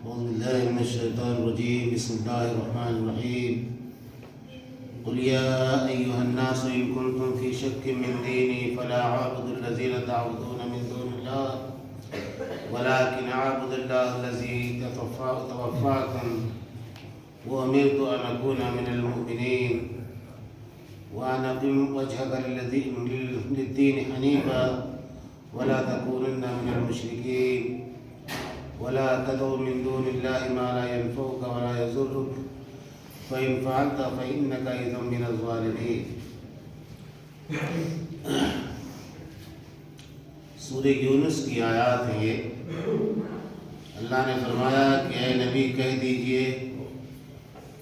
أعوذ بالله من الشيطان الرجيم. بسم الله الرحمن الرحيم. قل يا أيها الناس إن كنتم في شك من ديني فلا أعبد الذين تعبدون من دون الله ولكن أعبد الله الذي توفاكم وأمرت أن أكون من المؤمنين وأن أقم وجهك للدين حنيفا ولا تكونن من المشركين ولا تدع من دون الله ما لا ينفعك ولا يضرك فإن فعلت فإنك إذا من الظالمين. سورہ یونس کی آیات ہیں یہ. اللہ نے فرمایا کہ اے نبی کہہ دیجئے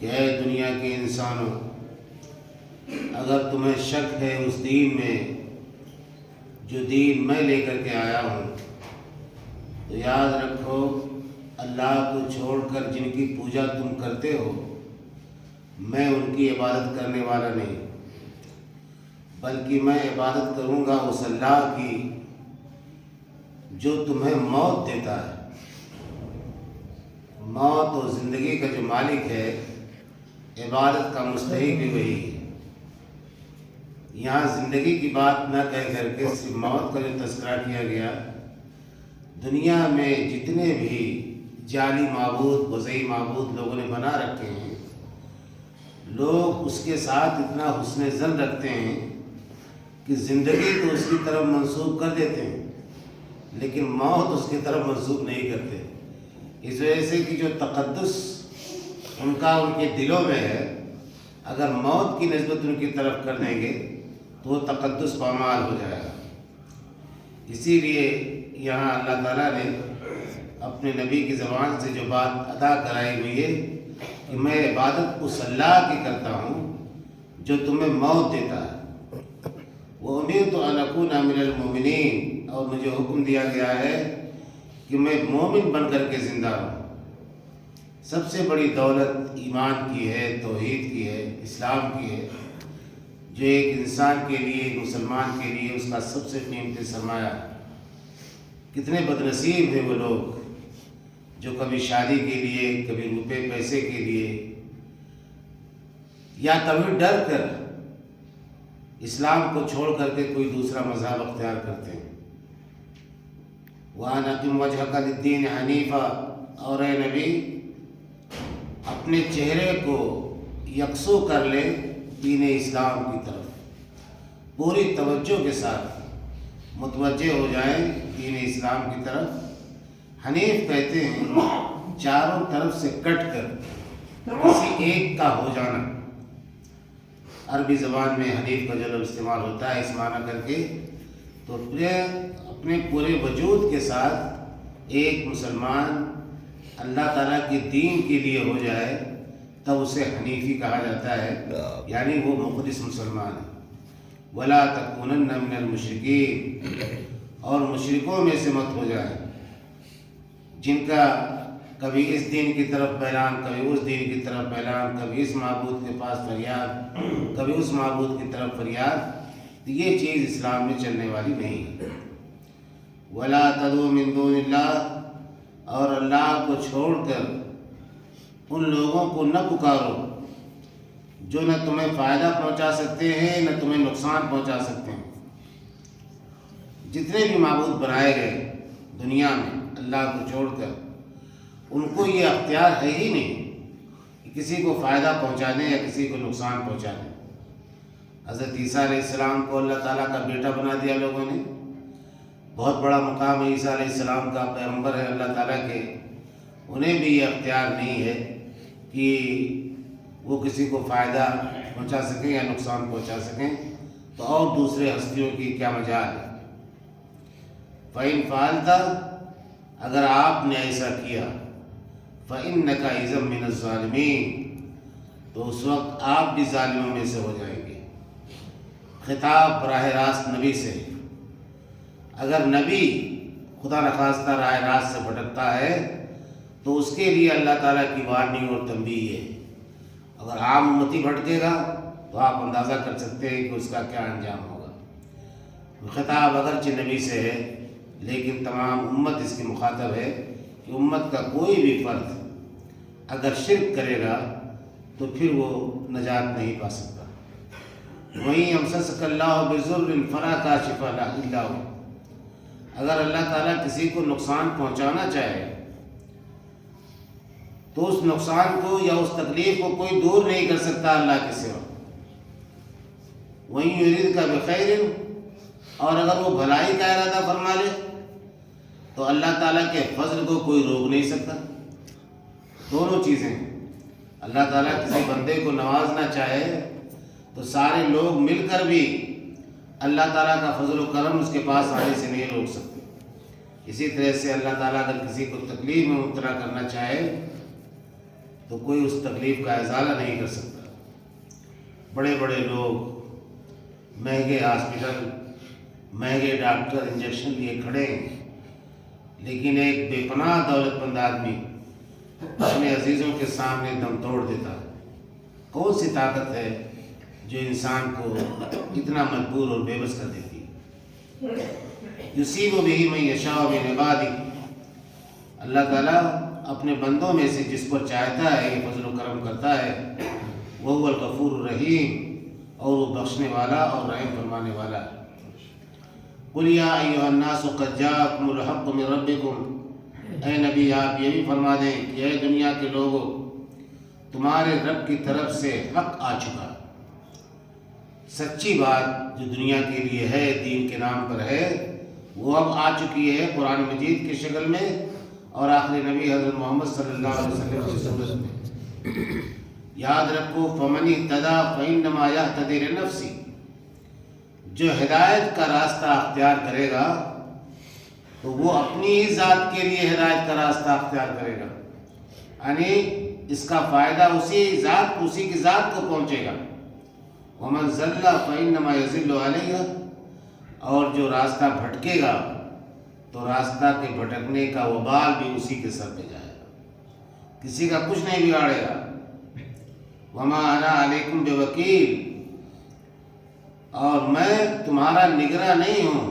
کہ اے دنیا کے انسانوں، اگر تمہیں شک ہے اس دین میں جو دین میں لے کر کے آیا ہوں، تو یاد رکھو اللہ کو چھوڑ کر جن کی پوجا تم کرتے ہو، میں ان کی عبادت کرنے والا نہیں، بلکہ میں عبادت کروں گا اس اللہ کی جو تمہیں موت دیتا ہے. موت و زندگی کا جو مالک ہے، عبادت کا مستحق بھی وہی ہے. یہاں زندگی کی بات نہ کہہ کر کے صرف موت کا جو تذکرہ کیا گیا. دنیا میں جتنے بھی جعلی معبود، وضعی معبود لوگوں نے بنا رکھے ہیں، لوگ اس کے ساتھ اتنا حسن ظن رکھتے ہیں کہ زندگی تو اس کی طرف منسوب کر دیتے ہیں لیکن موت اس کی طرف منسوب نہیں کرتے. اس وجہ سے کہ جو تقدس ان کے دلوں میں ہے، اگر موت کی نسبت ان کی طرف کر دیں گے تو وہ تقدس پامال ہو جائے گا. اسی لیے یہاں اللہ تعالیٰ نے اپنے نبی کی زبان سے جو بات ادا کرائی ہوئی ہے کہ میں عبادت اس اللہ کی کرتا ہوں جو تمہیں موت دیتا ہے. وَأُمِرْتُ أَنْ أَكُونَ مِنَ الْمُؤْمِنِينَ، اور مجھے حکم دیا گیا ہے کہ میں مومن بن کر کے زندہ ہوں. سب سے بڑی دولت ایمان کی ہے، توحید کی ہے، اسلام کی ہے، جو ایک انسان کے لیے، ایک مسلمان کے لیے اس کا سب سے قیمتی سرمایہ ہے. کتنے بدنصیب ہیں وہ لوگ جو کبھی شادی کے لیے، کبھی روپے پیسے کے لیے، یا کبھی ڈر کر اسلام کو چھوڑ کر کے کوئی دوسرا مذہب اختیار کرتے ہیں. وَأَنْ أَقِمْ وَجْهَكَ لِلدِّينِ حَنِيفًا، اور اے نبی اپنے چہرے کو یکسو کر لے دین اسلام کی طرف، پوری توجہ کے ساتھ متوجہ ہو جائیں دین اسلام کی طرف. حنیف کہتے ہیں چاروں طرف سے کٹ کر کسی ایک کا ہو جانا. عربی زبان میں حنیف کا جو لفظ استعمال ہوتا ہے اس معنی کر کے، تو اپنے پورے وجود کے ساتھ ایک مسلمان اللہ تعالیٰ کے دین کے لیے ہو جائے تب اسے حنیفی کہا جاتا ہے، یعنی وہ مخلص مسلمان ہے. وَلَا تَكُونَنَّ مِنَ الْمُشْرِكِينَ، اور مشرکوں میں سے مت ہو جائے جن کا کبھی اس دین کی طرف اعلان، کبھی اس دین کی طرف اعلان، کبھی اس معبود کے پاس فریاد، کبھی اس معبود کی طرف فریاد. یہ چیز اسلام میں چلنے والی نہیں ہے. وَلَا تَدْعُوا مِن دُونِ اللَّهِ، اور اللہ کو چھوڑ کر ان لوگوں کو نہ پکارو جو نہ تمہیں فائدہ پہنچا سکتے ہیں نہ تمہیں نقصان پہنچا سکتے ہیں. جتنے بھی معبود بنائے گئے دنیا میں اللہ کو چھوڑ کر، ان کو یہ اختیار ہے ہی نہیں کہ کسی کو فائدہ پہنچا دیں یا کسی کو نقصان پہنچا دیں. حضرت عیسیٰ علیہ السلام کو اللہ تعالیٰ کا بیٹا بنا دیا لوگوں نے. بہت بڑا مقام ہے عیسیٰ علیہ السلام کا، پیغمبر ہے اللہ تعالیٰ کے. انہیں بھی یہ اختیار نہیں ہے کہ وہ کسی کو فائدہ پہنچا سکیں یا نقصان پہنچا سکیں، تو اور دوسرے ہستیوں کی کیا مجال ہے. فَإِن فَعَلْتَ، اگر آپ نے ایسا کیا، فَإِنَّكَ إِذًا مِنَ الظَّالِمِينَ، تو اس وقت آپ بھی ظالموں میں سے ہو جائیں گے. خطاب براہ راست نبی سے. اگر نبی خدا نخواستہ راہ راست سے بھٹکتا ہے تو اس کے لیے اللہ تعالیٰ کی وارننگ اور تنبیہ ہے. اگر عام امتی بھٹکے گا تو آپ اندازہ کر سکتے ہیں کہ اس کا کیا انجام ہوگا. خطاب اگرچہ نبی سے ہے لیکن تمام امت اس کی مخاطب ہے کہ امت کا کوئی بھی فرد اگر شرک کرے گا تو پھر وہ نجات نہیں پا سکتا۔ وہیں امسسک اللہ بضر فلا کاشف لہ الا ہو، اگر اللہ تعالیٰ کسی کو نقصان پہنچانا چاہے تو اس نقصان کو یا اس تکلیف کو کوئی دور نہیں کر سکتا اللہ کے سوا۔ وہیں یریدک بخیر، اور اگر وہ بھلائی کا ارادہ فرما لے تو اللہ تعالیٰ کے فضل کو کوئی روک نہیں سکتا۔ دونوں چیزیں، اللہ تعالیٰ کسی بندے کو نوازنا چاہے تو سارے لوگ مل کر بھی اللہ تعالیٰ کا فضل و کرم اس کے پاس آنے سے نہیں روک سکتے۔ اسی طرح سے اللہ تعالیٰ اگر کسی کو تکلیف میں مبتلا کرنا چاہے تو کوئی اس تکلیف کا ازالہ نہیں کر سکتا۔ بڑے بڑے لوگ مہنگے ہاسپٹل، مہنگے ڈاکٹر انجیکشن لیے کھڑے ہیں، لیکن ایک بے پناہ دولت مند آدمی اپنے عزیزوں کے سامنے دم توڑ دیتا ہے۔ کون سی طاقت ہے جو انسان کو اتنا مجبور اور بے بس کر دیتی ہے؟ یصیب بہ من یشاء من عبادہ، اللہ تعالیٰ اپنے بندوں میں سے جس پر چاہتا ہے یہ فضل و کرم کرتا ہے۔ وہو الغفور الرحیم، اور وہ بخشنے والا اور رحم فرمانے والا ہے۔ قل یا ایھا الناس قد جاءکم الحق من ربکم، اے نبی آپ یہ بھی فرما دیں کہ اے دنیا کے لوگوں، تمہارے رب کی طرف سے حق آ چکا، سچی بات جو دنیا کے لیے ہے، دین کے نام پر ہے، وہ اب آ چکی ہے قرآن مجید کی شکل میں اور آخری نبی حضرت محمد صلی اللہ علیہ وسلم کی صورت میں۔ یاد رکھو فمن اہتدی فانما یہتدی لنفسہ، جو ہدایت کا راستہ اختیار کرے گا تو وہ اپنی ہی ذات کے لیے ہدایت کا راستہ اختیار کرے گا، یعنی اس کا فائدہ اسی کی ذات کو پہنچے گا۔ ومن ضل فانما یضل علیہ، اور جو راستہ بھٹکے گا تو راستہ کے بھٹکنے کا وبال بھی اسی کے سر پہ جائے گا، کسی کا کچھ نہیں بگاڑے گا۔ وما انا علیکم بوکیل، اور میں تمہارا نگراں نہیں ہوں،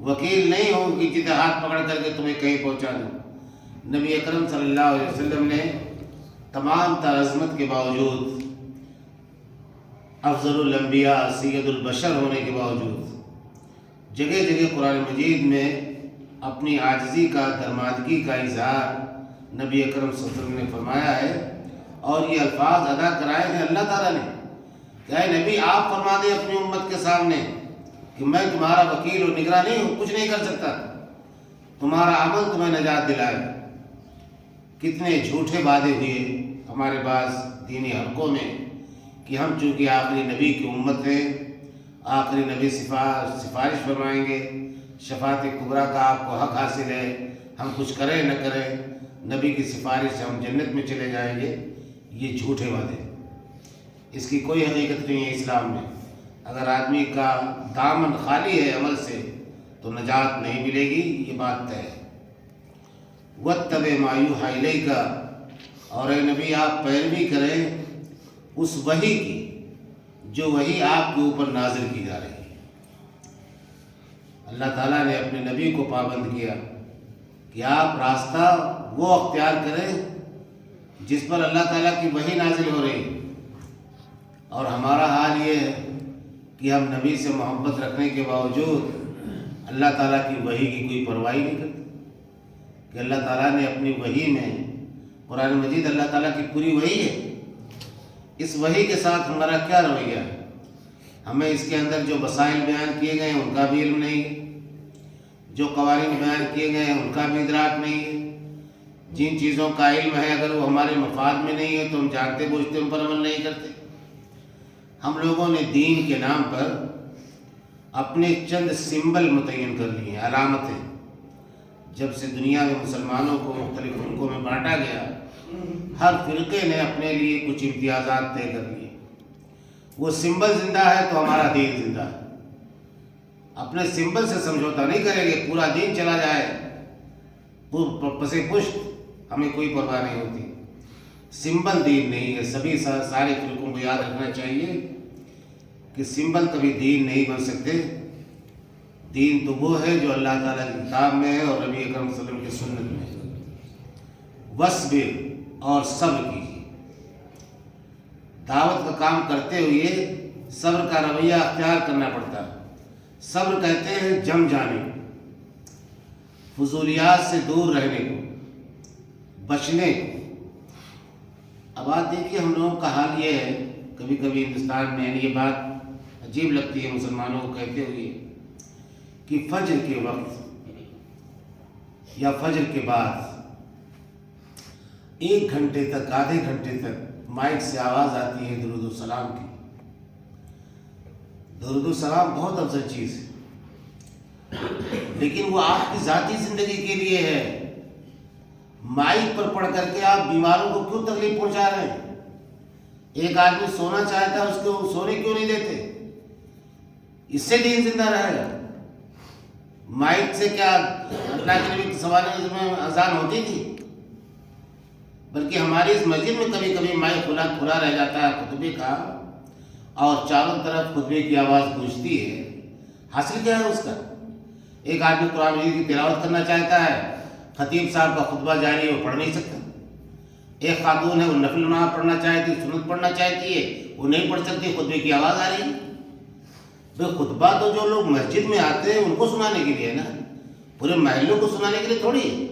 وکیل نہیں ہوں کہ جتنے ہاتھ پکڑ کر کے تمہیں کہیں پہنچا دوں۔ نبی اکرم صلی اللہ علیہ وسلم نے تمام تر عظمت کے باوجود، افضل الانبیاء سید البشر ہونے کے باوجود، جگہ جگہ قرآن مجید میں اپنی عاجزی کا، درمادگی کا اظہار نبی اکرم صلی اللہ علیہ وسلم نے فرمایا ہے، اور یہ الفاظ ادا کرائے ہیں اللہ تعالیٰ نے کہ اے نبی آپ فرما دیں اپنی امت کے سامنے کہ میں تمہارا وکیل اور نگراں نہیں ہوں، کچھ نہیں کر سکتا، تمہارا عمل تمہیں نجات دلائے۔ کتنے جھوٹے وعدے ہوئے ہمارے پاس دینی حلقوں میں کہ ہم چونکہ آخری نبی کی امت ہیں، آخری نبی سفارش فرمائیں گے، شفاعت کبریٰ کا آپ کو حق حاصل ہے، ہم کچھ کریں نہ کریں، نبی کی سفارش سے ہم جنت میں چلے جائیں گے۔ یہ جھوٹے وعدے، اس کی کوئی حقیقت نہیں ہے اسلام میں۔ اگر آدمی کا دامن خالی ہے عمل سے تو نجات نہیں ملے گی، یہ بات طے ہے۔ واتبع ما یوحی الیک، اور اے نبی آپ پیروی کریں اس وحی کی جو وحی آپ کے اوپر نازل کی جا رہی ہے۔ اللہ تعالیٰ نے اپنے نبی کو پابند کیا کہ آپ راستہ وہ اختیار کریں جس پر اللہ تعالیٰ کی وحی نازل ہو رہی ہے، اور ہمارا حال یہ ہے کہ ہم نبی سے محبت رکھنے کے باوجود اللہ تعالیٰ کی وحی کی کوئی پرواہ نہیں کرتے کہ اللہ تعالیٰ نے اپنی وحی میں، قرآن مجید اللہ تعالیٰ کی پوری وحی ہے، اس وحی کے ساتھ ہمارا کیا رویہ ہے؟ ہمیں اس کے اندر جو مسائل بیان کیے گئے ہیں ان کا بھی علم نہیں ہے، جو قوانین بیان کیے گئے ہیں ان کا بھی ادراک نہیں ہے۔ جن چیزوں کا علم ہے اگر وہ ہمارے مفاد میں نہیں ہے تو ہم جانتے بوجھتے ان پر عمل نہیں کرتے۔ ہم لوگوں نے دین کے نام پر اپنے چند سمبل متعین کر لیے ہیں، علامتیں۔ جب سے دنیا میں مسلمانوں کو مختلف فرقوں میں بانٹا گیا، ہر فرقے نے اپنے لیے کچھ امتیازات طے کر لیے۔ وہ سمبل زندہ ہے تو ہمارا دین زندہ ہے۔ اپنے سمبل سے سمجھوتا نہیں کریں گے، پورا دین چلا جائے پسے پشت، ہمیں کوئی پرواہ نہیں ہوتی۔ سمبل دین نہیں ہے۔ سبھی سارے فرقوں کو یاد رکھنا چاہیے کہ سمبل کبھی دین نہیں بن سکتے۔ دین تو وہ ہے جو اللہ تعالیٰ کی کتاب میں ہے اور نبی اکرم صلی اللہ علیہ وسلم کی سنت میں ہے۔ وَاصْبِرْ اور صبر کیجیے۔ دعوت کا کام کرتے ہوئے صبر کا رویہ اختیار کرنا پڑتا ہے۔ صبر کہتے ہیں جم جانے، فضولیات سے دور رہنے کو، بچنے کو۔ اب آپ دیکھیے ہم لوگوں کا حال یہ ہے، کبھی کبھی ہندوستان میں یہ بات عجیب لگتی ہے مسلمانوں کو کہتے ہوئے کہ فجر کے وقت یا فجر کے بعد 1 گھنٹے تک، آدھے گھنٹے تک مائک سے آواز آتی ہے درود و سلام کی۔ درود و سلام بہت افضل چیز ہے، لیکن وہ آپ کی ذاتی زندگی کے لیے ہے۔ مائک پر پڑھ کر کے آپ بیماروں کو کیوں تکلیف پہنچا رہے ہیں؟ ایک آدمی سونا چاہتا ہے، اس کو سونے کیوں نہیں دیتے؟ اس سے دین زندہ رہے گا۔ مائک سے کیا اللہ کے نبی کے زمانے میں اذان ہوتی تھی؟ بلکہ ہماری اس مسجد میں کبھی کبھی مائک کھلا رہ جاتا ہے خطبے کا، اور چاروں طرف خطبے کی آواز گونجتی ہے۔ حاصل کیا ہے اس کا؟ ایک آدمی قرآن مجید کی تلاوت کرنا چاہتا ہے، خطیب صاحب کا خطبہ جاری ہے، وہ پڑھ نہیں سکتا۔ ایک خاتون ہے، وہ نفل نماز پڑھنا چاہتی ہے، سنت پڑھنا چاہتی ہے، وہ نہیں پڑھ سکتی، خطبے کی آواز آ رہی ہے۔ بھائی خطبہ تو جو لوگ مسجد میں آتے ہیں ان کو سنانے کے لیے ہے نا، پورے محلوں کو سنانے کے لیے تھوڑی ہے۔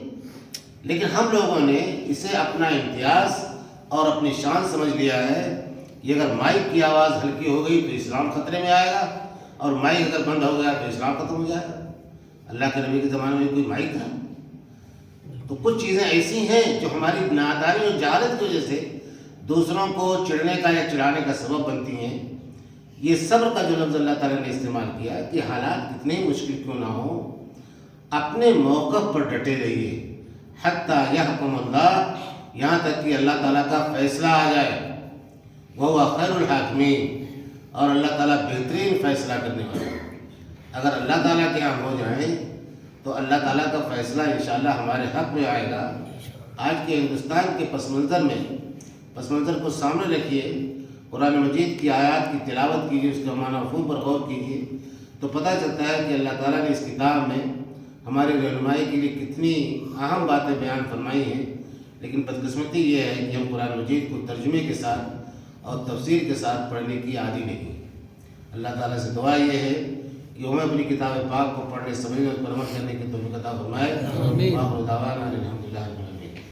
لیکن ہم لوگوں نے اسے اپنا امتیاز اور اپنی شان سمجھ لیا ہے کہ اگر مائک کی آواز ہلکی ہو گئی تو اسلام خطرے میں آئے گا، اور مائک اگر بند ہو گیا تو اسلام ختم ہو جائے گا۔ اللہ کے نبی کے زمانے میں کوئی مائک تھا؟ تو کچھ چیزیں ایسی ہیں جو ہماری نادانی اور جہالت کی وجہ سے دوسروں کو چڑھنے کا یا چڑھانے کا سبب بنتی ہیں۔ یہ صبر کا جو لفظ اللہ تعالیٰ نے استعمال کیا کہ حالات کتنے مشکل کیوں نہ ہوں، اپنے موقف پر ڈٹے رہیے، حتیٰ یحکم اللہ، یہاں تک کہ اللہ تعالیٰ کا فیصلہ آ جائے۔ وَهُوَ خَيْرُ الْحَاكِمِينَ، اور اللہ تعالیٰ بہترین فیصلہ کرنے والا ہے۔ اگر اللہ تعالیٰ کے ہم ہو جائیں تو اللہ تعالیٰ کا فیصلہ انشاءاللہ ہمارے حق میں آئے گا۔ آج کے ہندوستان کے پس منظر کو سامنے رکھیے، قرآن مجید کی آیات کی تلاوت کیجیے، اس کے معنی مفہوم پر غور کیجیے، تو پتہ چلتا ہے کہ اللہ تعالیٰ نے اس کتاب میں ہماری رہنمائی کے لیے کتنی اہم باتیں بیان فرمائی ہیں۔ لیکن بدقسمتی یہ ہے کہ ہم قرآن مجید کو ترجمے کے ساتھ اور تفسیر کے ساتھ پڑھنے کی عادی نہیں۔ اللہ تعالیٰ سے دعا یہ ہے کہ ہمیں اپنی کتاب پاک کو پڑھنے، سمجھنے اور پر عمل کرنے کی توفیق عطا فرمائے۔ آمین۔